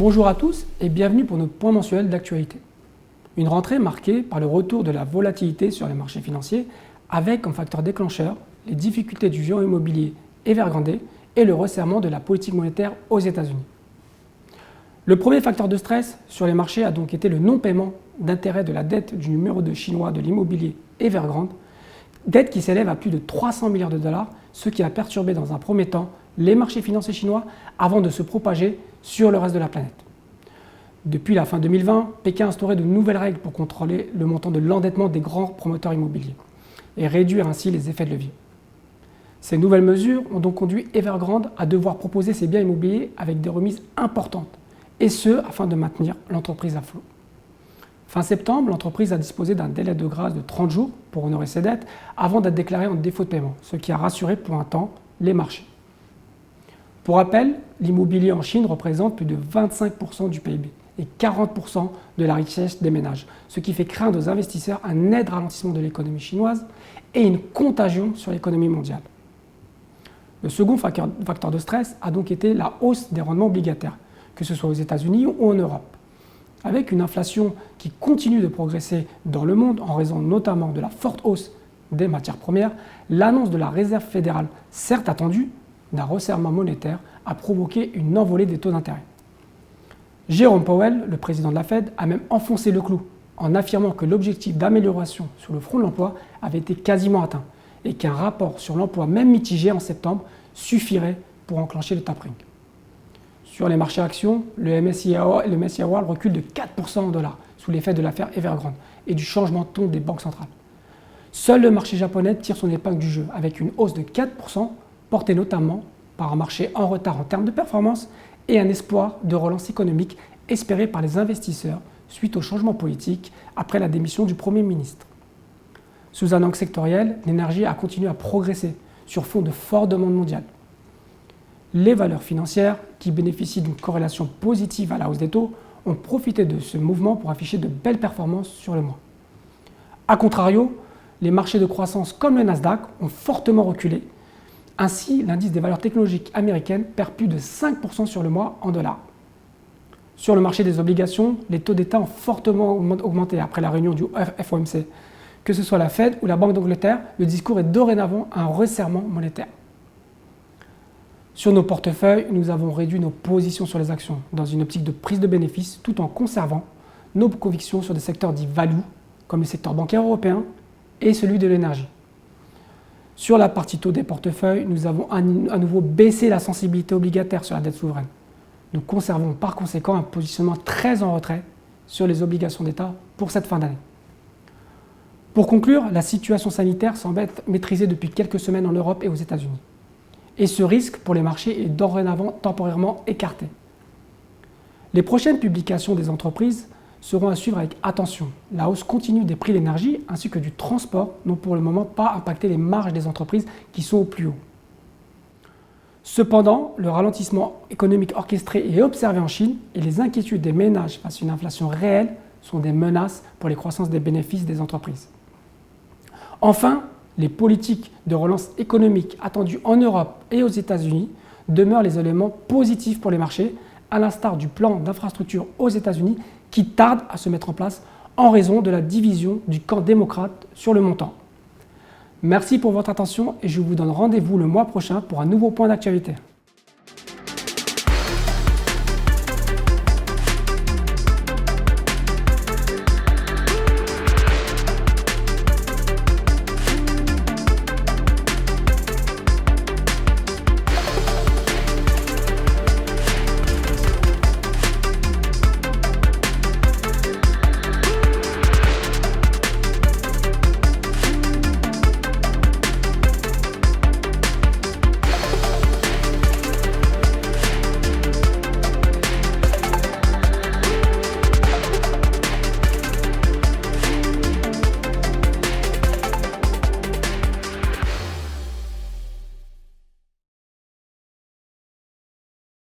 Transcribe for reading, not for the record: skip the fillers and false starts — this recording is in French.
Bonjour à tous et bienvenue pour notre point mensuel d'actualité. Une rentrée marquée par le retour de la volatilité sur les marchés financiers avec comme facteur déclencheur les difficultés du géant immobilier Evergrande et le resserrement de la politique monétaire aux États-Unis. Le premier facteur de stress sur les marchés a donc été le non-paiement d'intérêt de la dette du numéro 2 chinois de l'immobilier Evergrande, dette qui s'élève à plus de 300 milliards de dollars, ce qui a perturbé dans un premier temps les marchés financiers chinois avant de se propager sur le reste de la planète. Depuis la fin 2020, Pékin a instauré de nouvelles règles pour contrôler le montant de l'endettement des grands promoteurs immobiliers et réduire ainsi les effets de levier. Ces nouvelles mesures ont donc conduit Evergrande à devoir proposer ses biens immobiliers avec des remises importantes, et ce afin de maintenir l'entreprise à flot. Fin septembre, l'entreprise a disposé d'un délai de grâce de 30 jours pour honorer ses dettes avant d'être déclarée en défaut de paiement, ce qui a rassuré pour un temps les marchés. Pour rappel, l'immobilier en Chine représente plus de 25% du PIB et 40% de la richesse des ménages, ce qui fait craindre aux investisseurs un net ralentissement de l'économie chinoise et une contagion sur l'économie mondiale. Le second facteur de stress a donc été la hausse des rendements obligataires, que ce soit aux États-Unis ou en Europe. Avec une inflation qui continue de progresser dans le monde en raison notamment de la forte hausse des matières premières, l'annonce de la Réserve fédérale, certes attendue, d'un resserrement monétaire a provoqué une envolée des taux d'intérêt. Jérôme Powell, le président de la Fed, a même enfoncé le clou en affirmant que l'objectif d'amélioration sur le front de l'emploi avait été quasiment atteint et qu'un rapport sur l'emploi même mitigé en septembre suffirait pour enclencher le tapering. Sur les marchés actions, le MSCI World recule de 4% en dollars sous l'effet de l'affaire Evergrande et du changement de ton des banques centrales. Seul le marché japonais tire son épingle du jeu avec une hausse de 4%, portée notamment par un marché en retard en termes de performance et un espoir de relance économique espéré par les investisseurs suite au changement politique après la démission du Premier ministre. Sous un angle sectoriel, l'énergie a continué à progresser sur fond de forte demande mondiale. Les valeurs financières, qui bénéficient d'une corrélation positive à la hausse des taux, ont profité de ce mouvement pour afficher de belles performances sur le mois. A contrario, les marchés de croissance comme le Nasdaq ont fortement reculé. Ainsi, l'indice des valeurs technologiques américaines perd plus de 5% sur le mois en dollars. Sur le marché des obligations, les taux d'État ont fortement augmenté après la réunion du FOMC. Que ce soit la Fed ou la Banque d'Angleterre, le discours est dorénavant un resserrement monétaire. Sur nos portefeuilles, nous avons réduit nos positions sur les actions dans une optique de prise de bénéfices tout en conservant nos convictions sur des secteurs dits value, comme le secteur bancaire européen et celui de l'énergie. Sur la partie taux des portefeuilles, nous avons à nouveau baissé la sensibilité obligataire sur la dette souveraine. Nous conservons par conséquent un positionnement très en retrait sur les obligations d'État pour cette fin d'année. Pour conclure, la situation sanitaire semble être maîtrisée depuis quelques semaines en Europe et aux États-Unis. Et ce risque pour les marchés est dorénavant temporairement écarté. Les prochaines publications des entreprises seront à suivre avec attention. La hausse continue des prix de l'énergie ainsi que du transport n'ont pour le moment pas impacté les marges des entreprises qui sont au plus haut. Cependant, le ralentissement économique orchestré et observé en Chine et les inquiétudes des ménages face à une inflation réelle sont des menaces pour les croissances des bénéfices des entreprises. Enfin, les politiques de relance économique attendues en Europe et aux États-Unis demeurent les éléments positifs pour les marchés, à l'instar du plan d'infrastructure aux États-Unis qui tarde à se mettre en place en raison de la division du camp démocrate sur le montant. Merci pour votre attention et je vous donne rendez-vous le mois prochain pour un nouveau point d'actualité.